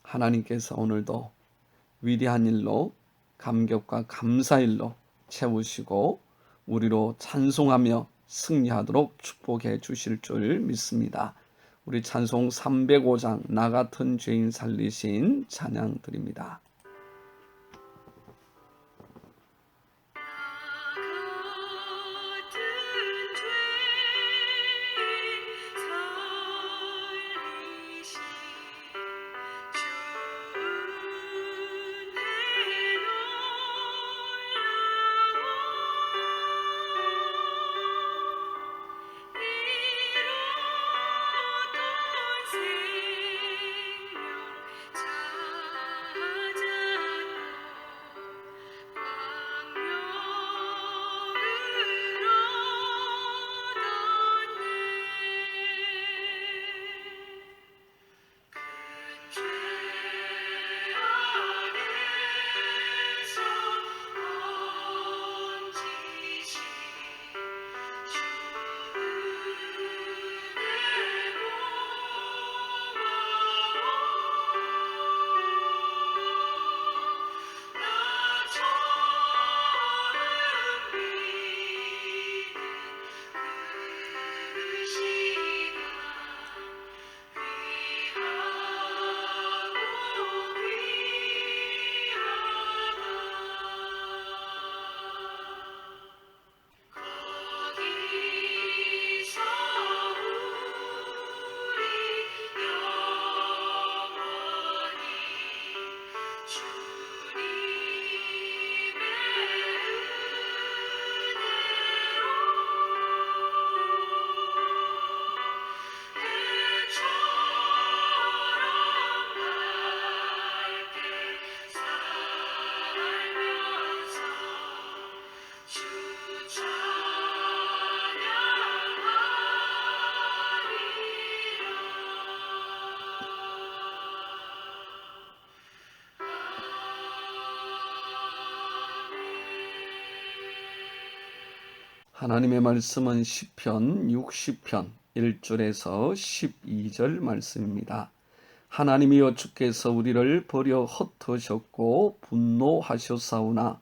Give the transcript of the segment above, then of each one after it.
하나님께서 오늘도 위대한 일로 감격과 감사일로 채우시고 우리로 찬송하며 승리하도록 축복해 주실 줄 믿습니다. 우리 찬송 305장 나 같은 죄인 살리신 찬양 드립니다. 하나님의 말씀은 시편 60편 1절에서 12절 말씀입니다. 하나님이여 주께서 우리를 버려 흩으셨고 분노하셨사오나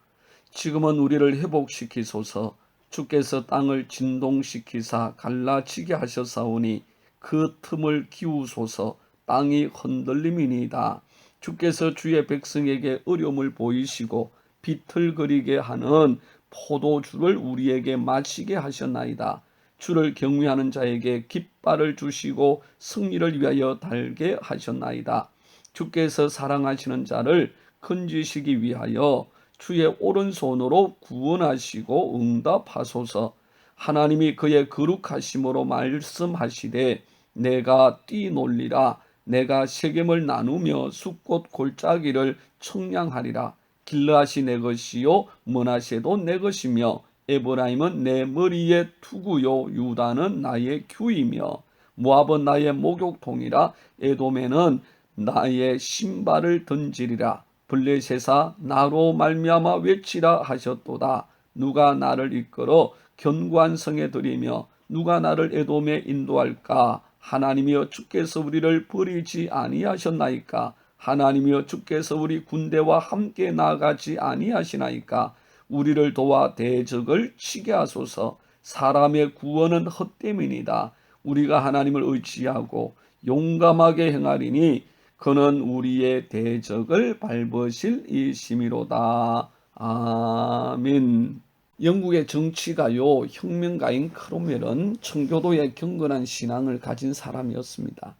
지금은 우리를 회복시키소서. 주께서 땅을 진동시키사 갈라지게 하셨사오니 그 틈을 기우소서. 땅이 흔들림이니이다. 주께서 주의 백성에게 어려움을 보이시고 비틀거리게 하는 포도주를 우리에게 마시게 하셨나이다. 주를 경외하는 자에게 깃발을 주시고 승리를 위하여 달게 하셨나이다. 주께서 사랑하시는 자를 건지시기 위하여 주의 오른손으로 구원하시고 응답하소서. 하나님이 그의 거룩하심으로 말씀하시되 내가 뛰놀리라. 내가 세겜을 나누며 숫꽃 골짜기를 청량하리라. 길르앗이 내 것이요 므낫세도 내 것이며 에브라임은 내 머리의 투구요 유다는 나의 규이며 모압은 나의 목욕통이라. 에돔에는 나의 신발을 던지리라. 블레셋아 나로 말미암아 외치라 하셨도다. 누가 나를 이끌어 견고한 성에 들이며 누가 나를 에돔에 인도할까? 하나님이여 주께서 우리를 버리지 아니하셨나이까? 하나님이여 주께서 우리 군대와 함께 나가지 아니하시나이까? 우리를 도와 대적을 치게 하소서. 사람의 구원은 헛됨이니이다. 우리가 하나님을 의지하고 용감하게 행하리니 그는 우리의 대적을 밟으실 이심이로다. 아멘. 영국의 정치가요 혁명가인 크롬웰은 청교도의 경건한 신앙을 가진 사람이었습니다.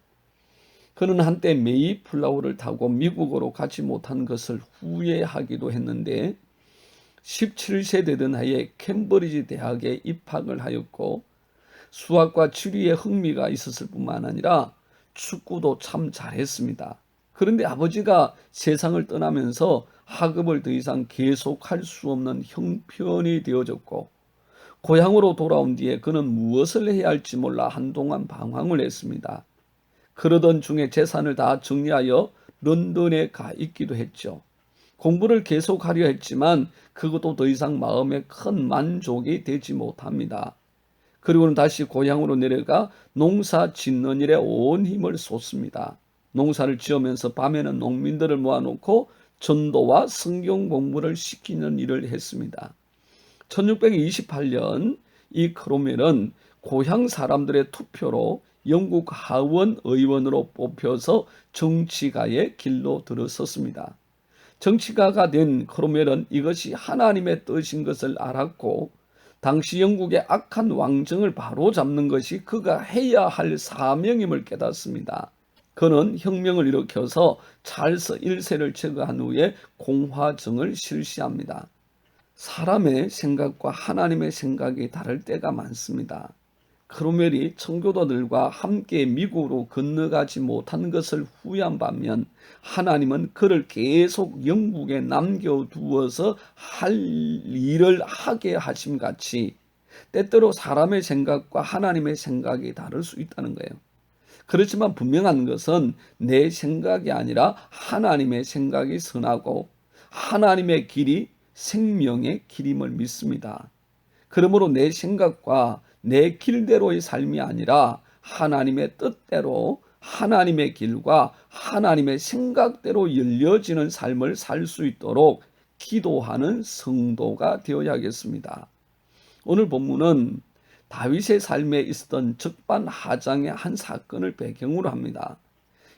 그는 한때 메이플라워를 타고 미국으로 가지 못한 것을 후회하기도 했는데 17세 되던 해에 캠브리지 대학에 입학을 하였고 수학과 지리에 흥미가 있었을 뿐만 아니라 축구도 참 잘했습니다. 그런데 아버지가 세상을 떠나면서 학업을 더 이상 계속할 수 없는 형편이 되어졌고 고향으로 돌아온 뒤에 그는 무엇을 해야 할지 몰라 한동안 방황을 했습니다. 그러던 중에 재산을 다 정리하여 런던에 가 있기도 했죠. 공부를 계속하려 했지만 그것도 더 이상 마음에 큰 만족이 되지 못합니다. 그리고는 다시 고향으로 내려가 농사 짓는 일에 온 힘을 쏟습니다. 농사를 지으면서 밤에는 농민들을 모아놓고 전도와 성경 공부를 시키는 일을 했습니다. 1628년 이 크로멜은 고향 사람들의 투표로 영국 하원 의원으로 뽑혀서 정치가의 길로 들어섰습니다. 정치가가 된 크로멜은 이것이 하나님의 뜻인 것을 알았고 당시 영국의 악한 왕정을 바로잡는 것이 그가 해야 할 사명임을 깨닫습니다. 그는 혁명을 일으켜서 찰스 1세를 제거한 후에 공화정을 실시합니다. 사람의 생각과 하나님의 생각이 다를 때가 많습니다. 크로멜이 청교도들과 함께 미국으로 건너가지 못한 것을 후회한 반면 하나님은 그를 계속 영국에 남겨두어서 할 일을 하게 하심같이 때때로 사람의 생각과 하나님의 생각이 다를 수 있다는 거예요. 그렇지만 분명한 것은 내 생각이 아니라 하나님의 생각이 선하고 하나님의 길이 생명의 길임을 믿습니다. 그러므로 내 생각과 내 길대로의 삶이 아니라 하나님의 뜻대로 하나님의 길과 하나님의 생각대로 열려지는 삶을 살 수 있도록 기도하는 성도가 되어야겠습니다. 오늘 본문은 다윗의 삶에 있었던 적반하장의 한 사건을 배경으로 합니다.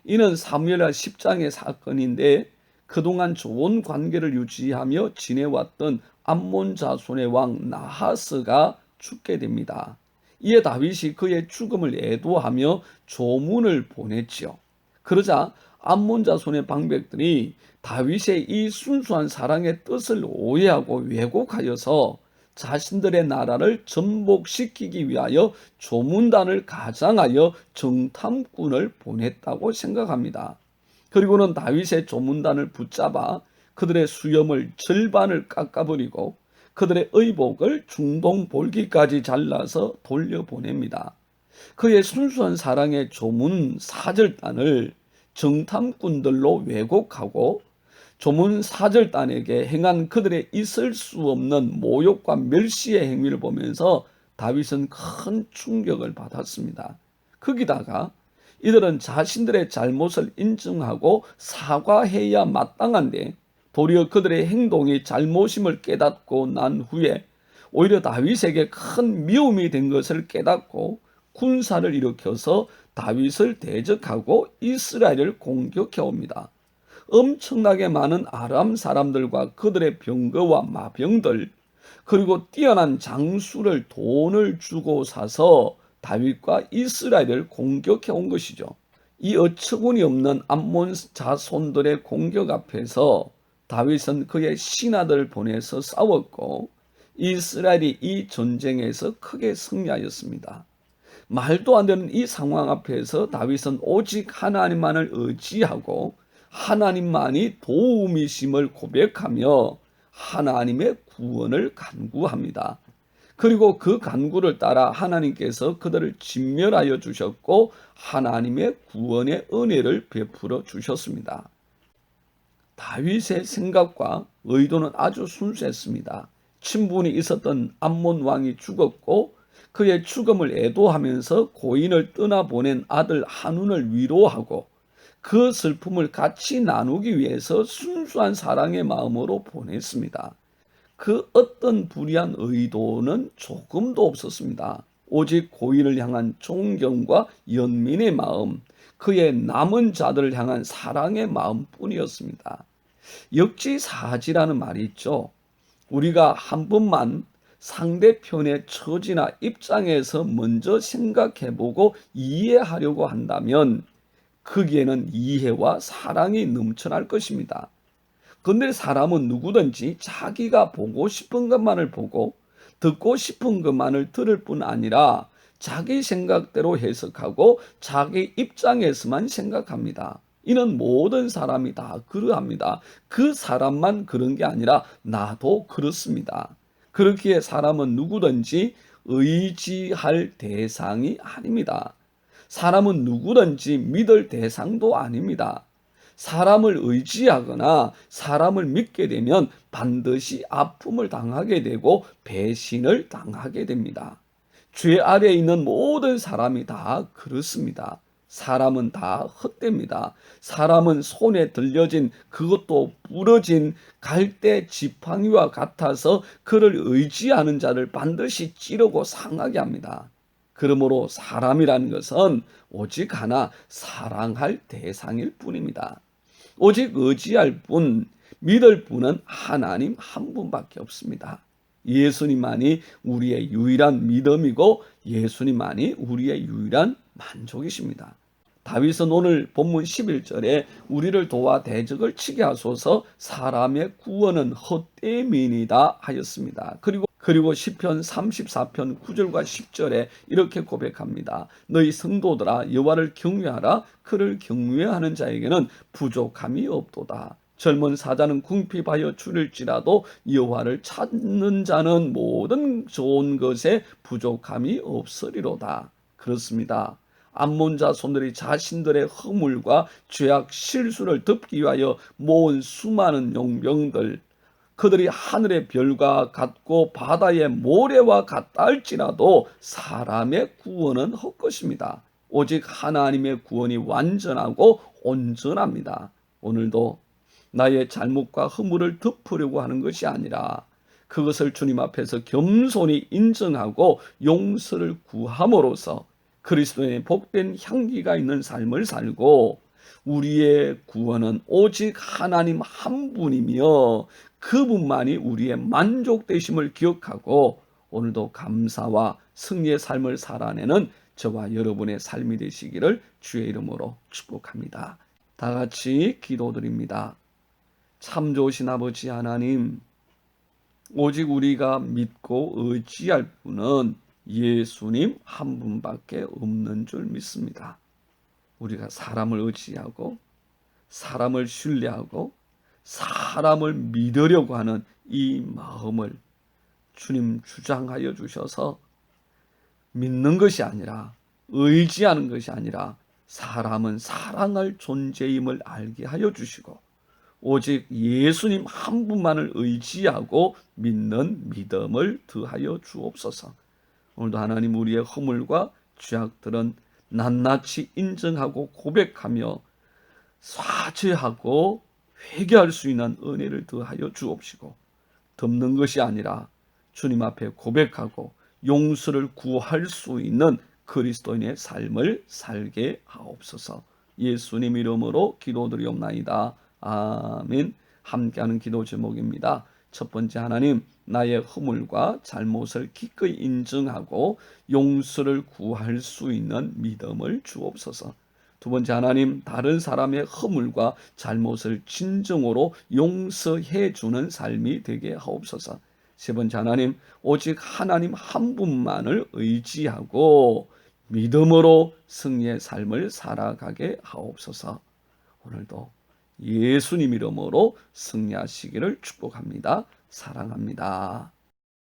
이는 사무엘하 10장의 사건인데 그동안 좋은 관계를 유지하며 지내왔던 암몬 자손의 왕 나하스가 죽게 됩니다. 이에 다윗이 그의 죽음을 애도하며 조문을 보냈지요. 그러자 암몬 자손의 방백들이 다윗의 이 순수한 사랑의 뜻을 오해하고 왜곡하여서 자신들의 나라를 전복시키기 위하여 조문단을 가장하여 정탐꾼을 보냈다고 생각합니다. 그리고는 다윗의 조문단을 붙잡아 그들의 수염을 절반을 깎아버리고 그들의 의복을 중동 볼기까지 잘라서 돌려보냅니다. 그의 순수한 사랑의 조문 사절단을 정탐꾼들로 왜곡하고 조문 사절단에게 행한 그들의 있을 수 없는 모욕과 멸시의 행위를 보면서 다윗은 큰 충격을 받았습니다. 거기다가 이들은 자신들의 잘못을 인정하고 사과해야 마땅한데 도리어 그들의 행동이 잘못임을 깨닫고 난 후에 오히려 다윗에게 큰 미움이 된 것을 깨닫고 군사를 일으켜서 다윗을 대적하고 이스라엘을 공격해 옵니다. 엄청나게 많은 아람 사람들과 그들의 병거와 마병들 그리고 뛰어난 장수를 돈을 주고 사서 다윗과 이스라엘을 공격해 온 것이죠. 이 어처구니 없는 암몬 자손들의 공격 앞에서 다윗은 그의 신하들을 보내서 싸웠고 이스라엘이 이 전쟁에서 크게 승리하였습니다. 말도 안 되는 이 상황 앞에서 다윗은 오직 하나님만을 의지하고 하나님만이 도움이심을 고백하며 하나님의 구원을 간구합니다. 그리고 그 간구를 따라 하나님께서 그들을 진멸하여 주셨고 하나님의 구원의 은혜를 베풀어 주셨습니다. 다윗의 생각과 의도는 아주 순수했습니다. 친분이 있었던 암몬 왕이 죽었고 그의 죽음을 애도하면서 고인을 떠나보낸 아들 한운을 위로하고 그 슬픔을 같이 나누기 위해서 순수한 사랑의 마음으로 보냈습니다. 그 어떤 불의한 의도는 조금도 없었습니다. 오직 고인을 향한 존경과 연민의 마음, 그의 남은 자들을 향한 사랑의 마음뿐이었습니다. 역지사지라는 말이 있죠. 우리가 한 번만 상대편의 처지나 입장에서 먼저 생각해보고 이해하려고 한다면 거기에는 이해와 사랑이 넘쳐날 것입니다. 그런데 사람은 누구든지 자기가 보고 싶은 것만을 보고 듣고 싶은 것만을 들을 뿐 아니라 자기 생각대로 해석하고 자기 입장에서만 생각합니다. 이는 모든 사람이 다 그러합니다. 그 사람만 그런 게 아니라 나도 그렇습니다. 그렇기에 사람은 누구든지 의지할 대상이 아닙니다. 사람은 누구든지 믿을 대상도 아닙니다. 사람을 의지하거나 사람을 믿게 되면 반드시 아픔을 당하게 되고 배신을 당하게 됩니다. 죄 아래에 있는 모든 사람이 다 그렇습니다. 사람은 다 헛됩니다. 사람은 손에 들려진 그것도 부러진 갈대 지팡이와 같아서 그를 의지하는 자를 반드시 찌르고 상하게 합니다. 그러므로 사람이라는 것은 오직 하나 사랑할 대상일 뿐입니다. 오직 의지할 분, 믿을 분은 하나님 한 분밖에 없습니다. 예수님만이 우리의 유일한 믿음이고 예수님만이 우리의 유일한 만족이십니다. 다윗은 오늘 본문 11절에 우리를 도와 대적을 치게 하소서, 사람의 구원은 헛되민이다 하였습니다. 그리고 시편 34편 9절과 10절에 이렇게 고백합니다. 너희 성도들아 여호와를 경외하라. 그를 경외하는 자에게는 부족함이 없도다. 젊은 사자는 궁핍하여 줄일지라도 여호와를 찾는 자는 모든 좋은 것에 부족함이 없으리로다. 그렇습니다. 암몬 자손들이 자신들의 허물과 죄악 실수를 덮기 위하여 모은 수많은 용병들, 그들이 하늘의 별과 같고 바다의 모래와 같다 할지라도 사람의 구원은 헛것입니다. 오직 하나님의 구원이 완전하고 온전합니다. 오늘도 나의 잘못과 허물을 덮으려고 하는 것이 아니라 그것을 주님 앞에서 겸손히 인정하고 용서를 구함으로써 그리스도의 복된 향기가 있는 삶을 살고, 우리의 구원은 오직 하나님 한 분이며 그분만이 우리의 만족되심을 기억하고 오늘도 감사와 승리의 삶을 살아내는 저와 여러분의 삶이 되시기를 주의 이름으로 축복합니다. 다 같이 기도드립니다. 참 좋으신 아버지 하나님, 오직 우리가 믿고 의지할 분은 예수님 한 분밖에 없는 줄 믿습니다. 우리가 사람을 의지하고 사람을 신뢰하고 사람을 믿으려고 하는 이 마음을 주님 주장하여 주셔서 믿는 것이 아니라, 의지하는 것이 아니라 사람은 사랑할 존재임을 알게 하여 주시고 오직 예수님 한 분만을 의지하고 믿는 믿음을 더하여 주옵소서. 오늘도 하나님, 우리의 허물과 죄악들은 낱낱이 인정하고 고백하며 사죄하고 회개할 수 있는 은혜를 더하여 주옵시고, 덮는 것이 아니라 주님 앞에 고백하고 용서를 구할 수 있는 그리스도인의 삶을 살게 하옵소서. 예수님 이름으로 기도드리옵나이다. 아멘. 함께하는 기도 제목입니다. 첫 번째, 하나님, 나의 허물과 잘못을 기꺼이 인정하고 용서를 구할 수 있는 믿음을 주옵소서. 두 번째, 하나님, 다른 사람의 허물과 잘못을 진정으로 용서해 주는 삶이 되게 하옵소서. 세 번째, 하나님, 오직 하나님 한 분만을 의지하고 믿음으로 승리의 삶을 살아가게 하옵소서. 오늘도 예수님 이름으로 승리하시기를 축복합니다. 사랑합니다.